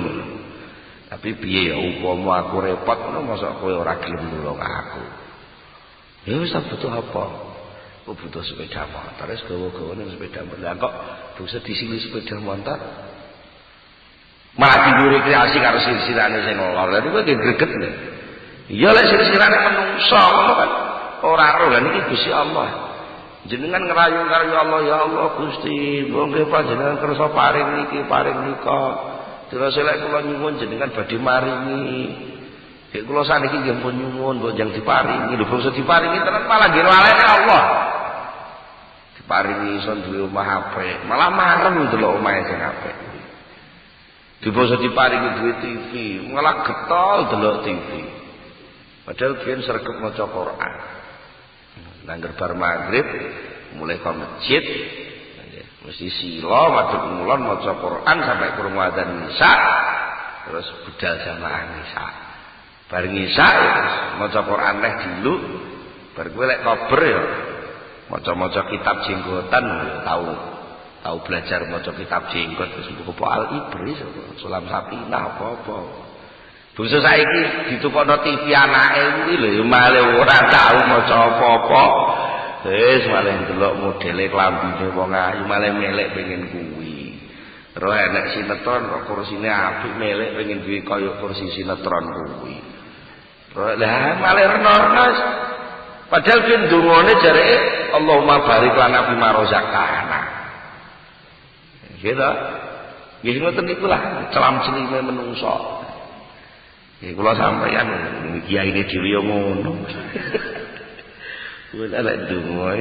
Tapi piye ya upama aku repot ngono mosok kowe ora gelem nulung aku. Ya wis butuh apa? Aku butuh sepeda motor, wis gawa-gawane sepeda motor. Lah kok bisa disili sepeda motor? Malah digo rekreasi karo sir-sirane sing lor. Lha niku nggih greget lho. Iya lek sir-sirane menungso ngono kan. ora roh. Lah niki Gusti Allah. Jenengan ngerayu-ngerayu Allah, ya Allah Gusti, monggo panjenengan kersa paring niki, paring nika. Terus lek kula nyuwun jenengan badhe maringi. Nek kula saniki nggih pun nyuwun mbok jang diparingi. Lho bangsa diparingi tenan malah nggih walene Allah. Diparingi iso duwe omah apik, malah marem delok omahe sing apik. Dibasa diparingi duwe TV, malah getol delok TV. Padahal biyen sregep maca Quran. Nangger bar magrib mulai ke masjid mesti sila madhep ngulon maca Quran sampai krungu adzan Isya, terus budal jamaah Isya. Bareng Isya terus maca Quran neh dulu, bar kowe lek kober ya maca-maca kitab jenggotan ya tahu belajar maca kitab jenggot terus buku Al-Ibris, Sulam Sapinah apa-apa. Bungsu saiki ditukokno TV anake kuwi lho malah ora tau maca apa-apa. Wis malah ndelok modele klambine wong ayu malah melek pengen kuwi. Terus enek sinetron kok kursine apik melek pengen duwe kaya kursi sinetron kuwi. Terus lah malah reno-reno. Padahal ki ndongane jareke Allahumma barik lana fima razaqtana. Gitu. Nggih ngoten niku lah celam-celime menungso. Ya kula sampeyan kiyaine dhewe yo ngono. Kuwi ana donga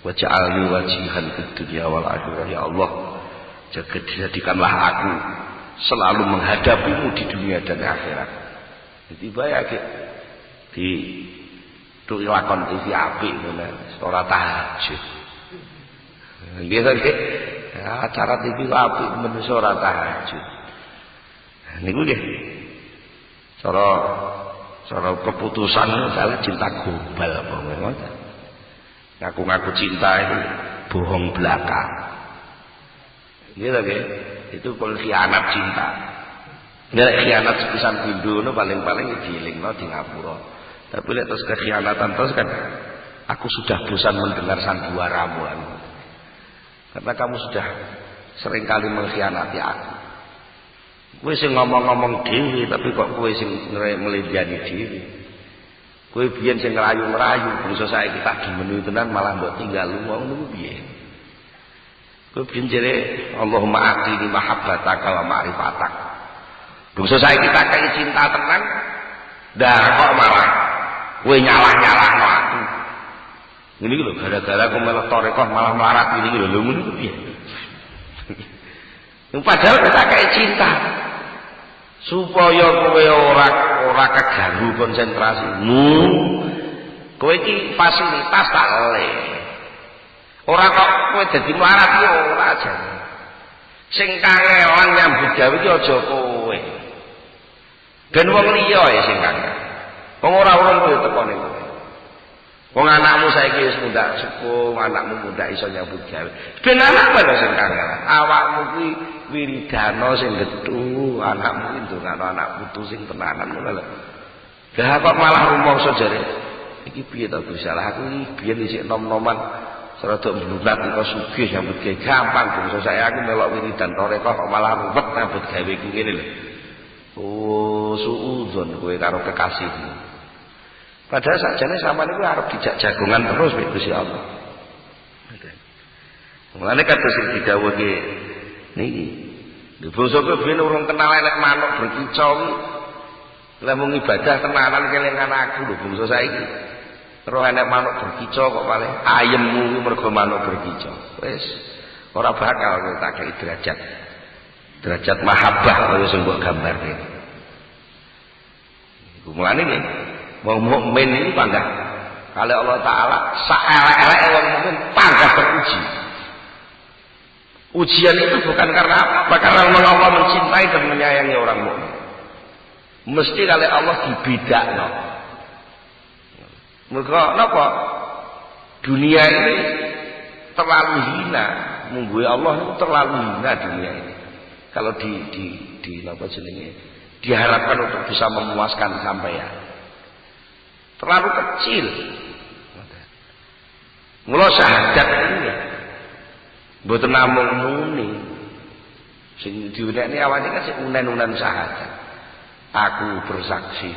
waj'alni wajihan fid dunya wal akhirah ya Allah. Jadikanlah aku selalu menghadapimu di dunia dan akhirat. Jadi bayake di tu lakon TV apik ngono ora tahajud. Nggih to nggih. Acara TV apik menungso ora tahajud. Niku nggih. Cara keputusan adalah cinta global apa ngoten. Ngaku-ngaku cinta itu bohong belaka. Gitu nggih. Itu khianat cinta. Nek khianat sepisan pindho paling-paling dielingno di ngapura. Tapi lek terus kekhianatan terus kan aku sudah bosan mendengar sandiwaramu. Karena kamu sudah seringkali mengkhianati aku. Kowe sing ngomong-ngomong dhewe tapi kok kowe sing mlendani dhewe. Kowe biyen sing ngerayu-ngerayu, bangsa saiki tak dimenuhi tenan malah mbok tinggal lunga ngono piye? Kowe biyen jere Allahumma aqini mahabbataka wa ma'rifatak. Bangsa saiki tak kei cinta tenan, dah kok malah kowe nyalah-nyalahno aku. Ngene iki lho gara-gara kowe melok tarekah malah melarat iki lho ngono piye? Padahal kita kei cinta. Supaya kowe ora keganggu konsentrasimu. Kowe iki fasilitas tak le. Ora kok kowe dadi melarat yo ora aja. Sing kangelan nyambut gawe iki aja kowe. Ben wong liya ya sing kangen. Wong ora urung kowe tekone kowe. Wong anakmu saiki wis mundak sepuh, anakmu mundak iso nyambut gawe. Ben anakmu lho sing kangen. Awakmu kuwi wiridana sing gethu, anakmu ki ndongakno anak putu sing tenanan ngono lho. Lah kok malah rumangsa jare iki piye to Gusti Allah, aku iki biyen isih nom-noman rada mblunat kok sugih nyambut gawe gampang bangsa saya aku melok wiridan tarekah kok malah ruwet nyambut gawe ku ngene lho. Oh, suudzon kowe karo kekasihmu. Padahal sakjane sampeyan iku arep dijak jagongan terus mek Gusti Allah. Mulane kados sing didhawuhke niki. Lho bangsa kowe ben urung kenal elek manuk berkicau iki. Lah mung ibadah tenanan kelingan aku lho bangsa saiki. Terus enek manuk berkicau kok paling ayemmu iki mergo manuk berkicau. Wis ora bakal kowe tak kei derajat. Derajat mahabbah kaya sing mbok gambarne. Iku mulane nggih wong mukmin ini panggah kali Allah Ta'ala saelek-eleke wong mukmin panggah teruji. Ujian itu bukan karena apa? Karena Allah mencintai dan menyayangi orang mukmin. Mesti kali Allah dibidakno. Mergo napa? Dunia ini terlalu hina. Mungguhe Allah itu terlalu hina dunia ini. Kalau di napa jenenge? Diharapkan untuk bisa memuaskan sampeyan. Terlalu kecil. Mula syahadat ini mboten namung muni. Sing diunekne awake kan sing unen-unen syahadat. Aku bersaksi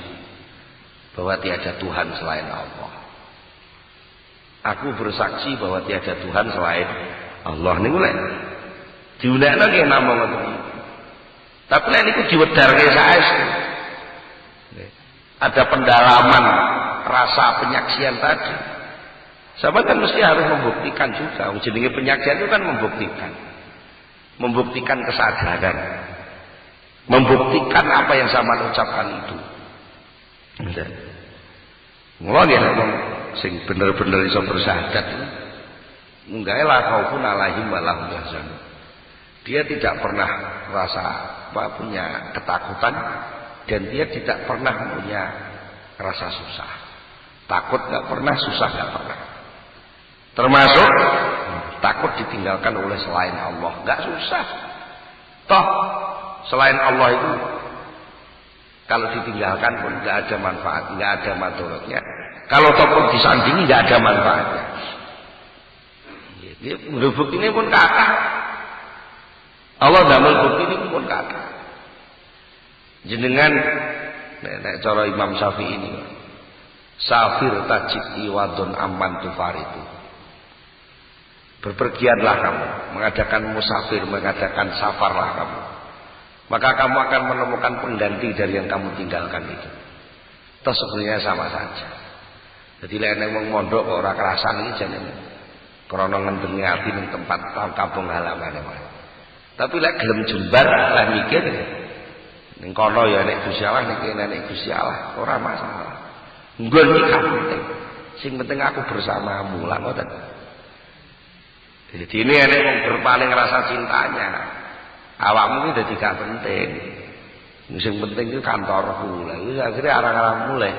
bahwa tiada Tuhan selain Allah. Aku bersaksi bahwa tiada Tuhan selain Allah. Niku lek diundakno nggih namung ngoten. Tapi lek niku diwedarke saestu. Ada pendalaman rasa penyaksian tadi. Sama kan mesti harus membuktikan juga. Jenenge penyaksian itu kan membuktikan. Membuktikan kesadaran. Membuktikan apa yang sama ucapkan itu. Mula ya sing bener-bener iso bersyahadat. Munggah la khaufun alaihim wa lahum yahzanun. Dia tidak pernah punya ketakutan dan dia tidak pernah punya rasa susah. Takut enggak pernah, susah enggak pernah. Termasuk takut ditinggalkan oleh selain Allah, enggak susah. Toh selain Allah itu kalau ditinggalkan pun enggak ada manfaat, enggak ada madaratnya. Kalau tokoh disandingi enggak ada manfaatnya. Jadi bukti ini pun kata Allah damel bukti ini pun kata. Jenengan nek cara Imam Syafi'i ini safir tajid iwadun amman tufaritu. Berpergianlah kamu, mengadakan musafir, mengadakan safarlah kamu. Maka kamu akan menemukan pengganti dari yang kamu tinggalkan itu. Itu sebenarnya sama saja. Jadi lek nek wong mondok kok ora kerasan iki jenenge krana ngendengi ati ning tempat kampung halamane wae. Tapi lek gelem jembar lah mikir ning kono ya nek Gusti Allah nek kene nek Gusti Allah ora masalah. Nggon iki penting. Sing penting aku bersamamu lah ngoten. Jadi ini nek wong berpaling rasa cintanya. Awakmu iki dadi gak penting. Sing penting itu kantorku. Lah iki akhire arang-arang mulai.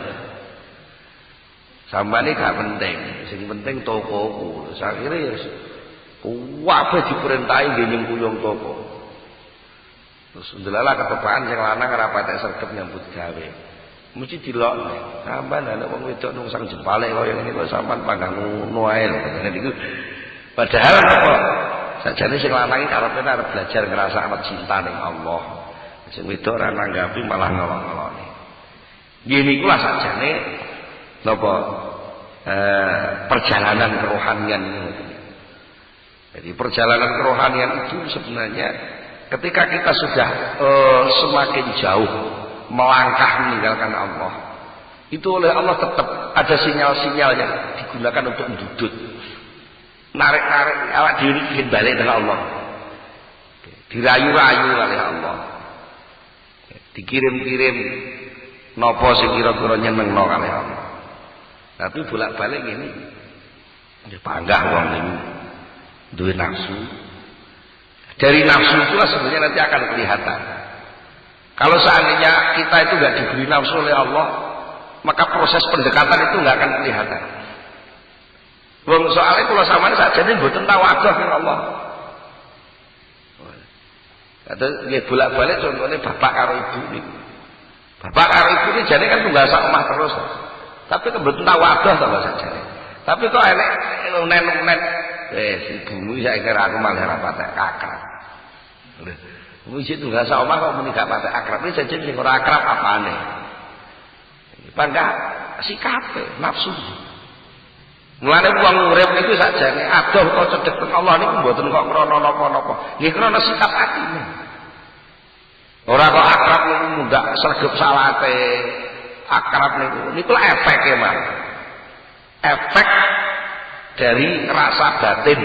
Sampeyan iki gak penting. Sing penting tokoku. Akhire ya kabeh diperintahi nggih nyempuyung toko. Terus ndelala ketepaan sing lanang ora patek sregep nyambut gawe. Mesti dilokne. Sampeyan ana wong wedok nungsang jempale kaya ngene kok sampean panggang ngono ae lho. Niku padahal apa? Sajane sing lanang iki karepe arep belajar ngrasakno cinta ning Allah. Sing wedok ora nanggapi malah ngolong-ngolone. Nggih niku lah sajane napa perjalanan kerohanian ini. Jadi perjalanan kerohanian itu sebenarnya ketika kita sudah semakin jauh melangkah meninggalkan Allah, itu oleh Allah tetap ada sinyal-sinyal yang digunakan untuk mendudut, narik-narik awak diri bikin balik dengan Allah, dirayu-rayu oleh Allah, dikirim-kirim nopo sing kira-kira nyenengno oleh Allah. Tapi bolak-balik ini dipanggah wong ini duwe nafsu. Dari nafsu itulah sebenarnya nanti akan kelihatan. Kalau seandainya kita itu nggak diberi nafsu oleh Allah, maka proses pendekatan itu nggak akan kelihatan. Wong soalnya kalau sama saja ini mboten tawadhuh ning Allah. Kata nggih bolak-balik contohnya bapak karo ibu niku. Bapak karo ibu ini jane kan tunggal sak omah terus. Tapi kebetulan tawadhuh to saja. Tapi kok enek unen-unen ibumu saya kira aku malah ora patek akrab. Lho, wis tunggal sak omah kok muni gak patek akrab. Iki jajan sing ora akrab apane? Pangga sikape nafsu. Mulane wong urip niku sakjane adoh kok cedhek teng Allah niku mboten kok krana napa-napa. Nggih krana sikap atine. Ora kok akrab niku mundak sregep salate. Akrab niku efeke, Mas. Efek dari rasa batin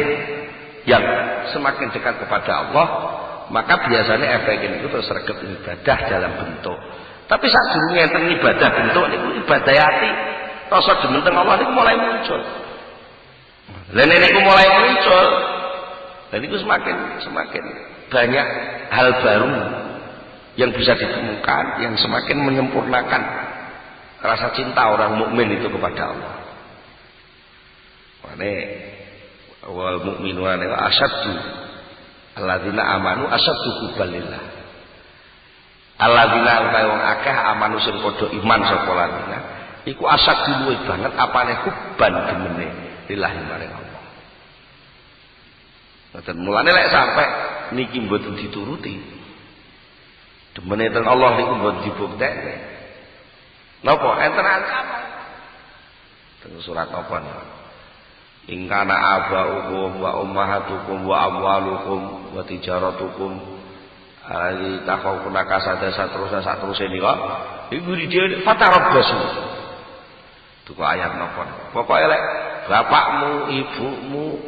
yang semakin dekat kepada Allah, maka biasanya efek itu terus sregep ibadah dalam bentuk. Tapi saat durunge enten ibadah bentuk niku ibadah hati, rasa demen teng Allah niku mulai muncul. Lah niku mulai muncul. Dan itu semakin banyak hal baru yang bisa ditemukan yang semakin menyempurnakan rasa cinta orang mukmin itu kepada Allah. Mane wal mukminuna asyaddu alladzina amanu asyaddu hubbalillah. Alladzina wong akeh amanu sing padha iman sapa ladina iku asyaddu luwih banget apane hubban demene lillahi maring Allah. Ngoten mulane lek sampai niki mboten dituruti demene teng Allah niku mboten dibuktekne. Napa enten ancaman? Teng surat apa niku? In kana aba'ukum wa ummahatukum wa amwalukum wa tijaratukum ali takhawuna kasada saterusé niku. Iku dhewe fatarabbasu. Itu ayat napa? Pokoke lek bapakmu, ibumu,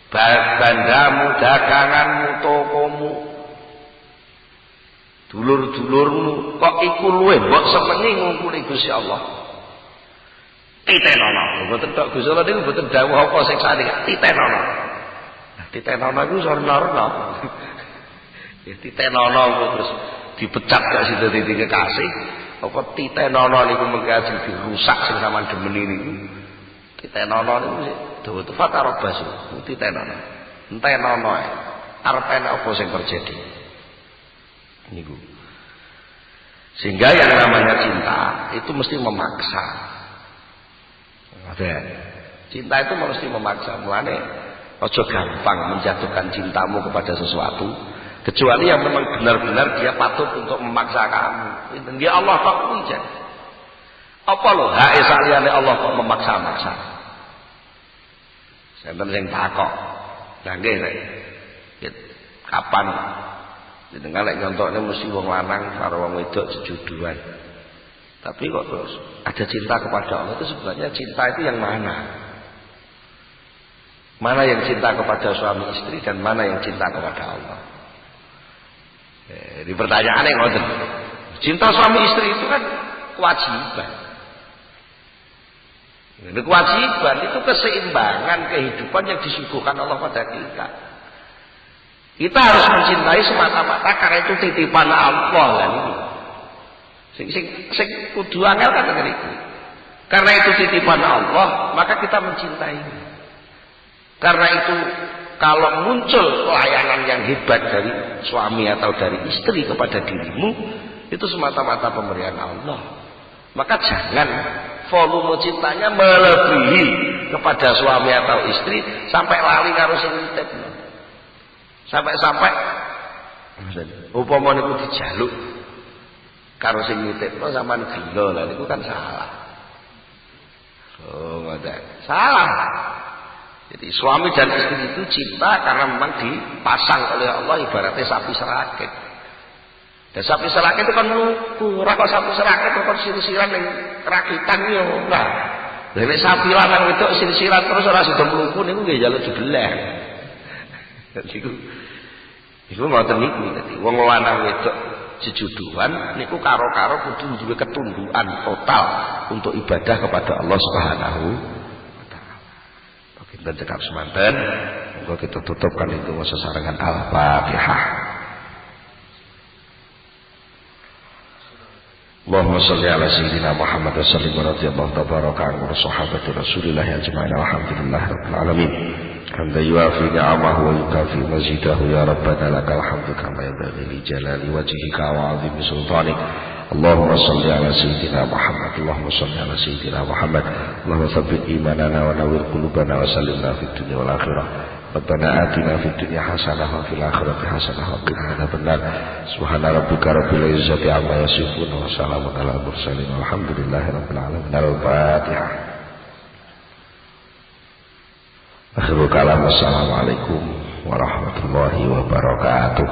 bandamu, daganganmu, tokomu, dulur-dulurmu kok iku luwih mbok semengi ngungkuli Gusti Allah. Titenono. Mboten tok Gusti Allah niku mboten dawuh apa siksane. Titenono. Nah, titenono iku sorna-sorna. Ya titenono terus dipecat gak sida titik kekasih. Apa titenono niku mengkaji dirusak sing sampean demeni niku. Titenono niku dawa fatarabas titenono. Entenono ae. Arep enak apa sing terjadi. Niku. Sehingga yang namanya cinta itu mesti memaksa. Ada. Cinta itu mesti memaksa. Mulane ojo gampang menjatuhkan cintamu kepada sesuatu kecuali yang memang benar-benar dia patut untuk memaksa kamu. Dia Allah kok ujian. Apa lo hae saliyane Allah kok memaksa-maksa? Sampeyan sing takok. Lah nggih rek. Kapan jenengan lek nyontokne mesti wong lanang karo wong wedok sejuduan. Tapi kok terus ada cinta kepada Allah itu sebenarnya cinta itu yang mana? Mana yang cinta kepada suami istri dan mana yang cinta kepada Allah? Di pertanyaannya ngoten. Cinta suami istri itu kan kewajiban. Ini kewajiban itu keseimbangan kehidupan yang disuguhkan Allah pada kita. Kita harus mencintai semata-mata karena itu titipan Allah kan ini. Sing kudu angel kan ngene. Karena itu titipan Allah, maka kita mencintai. Karena itu kalau muncul pelayanan yang hebat dari suami atau dari istri kepada dirimu, itu semata-mata pemberian Allah. Maka jangan volume cintanya melebihi kepada suami atau istri sampai lali karo sing nitip. Sampai-sampai upama niku dijaluk karo sing nitipno sampean gila, lha niku kan salah. Oh, ngoten. Salah. Jadi suami dan istri itu cinta karena memang dipasang oleh Allah ibaratnya sapi serakit. Dan sapi serakit itu kan luku, ora kok sapi serakit kok sir-siran ning rakitan yo ora. Lah nek sapi lanang wedok sir-siran terus ora sida mluku niku nggih njaluk digeleh. Iku ngoten niku dadi wong lanang wedok sejuduan niku karo-karo kudu duwe ketundukan total untuk ibadah kepada Allah Subhanahu wa taala. Kita cekap semanten, monggo kita tutupkan itu sesarengan Al-Fatihah. Allahumma shalli ala sayyidina Muhammad wa sallim wa radiyallahu tabaraka an sahabati Rasulillah ajma'in walhamdulillahirabbil alamin. Hamdan yuafi ni'amahu wa yukafi mazidahu ya rabbana lakal hamdu kama yanbaghi li jalali wajhika wa 'azimi sultanik. Allahumma shalli ala sayyidina Muhammad. Allahumma shalli ala sayyidina Muhammad. Allahumma tsabbit imanana wa nawwir qulubana wa sallimna fid dunya wal akhirah. Rabbana atina fid dunya hasanah wa fil akhirati hasanah wa qina adzabannar. Subhana rabbika rabbil izzati amma yasifun wa salamun alal mursalin walhamdulillahi rabbil alamin. Al-Fatihah. Akhirul kalam. Wassalamualaikum warahmatullahi wabarakatuh.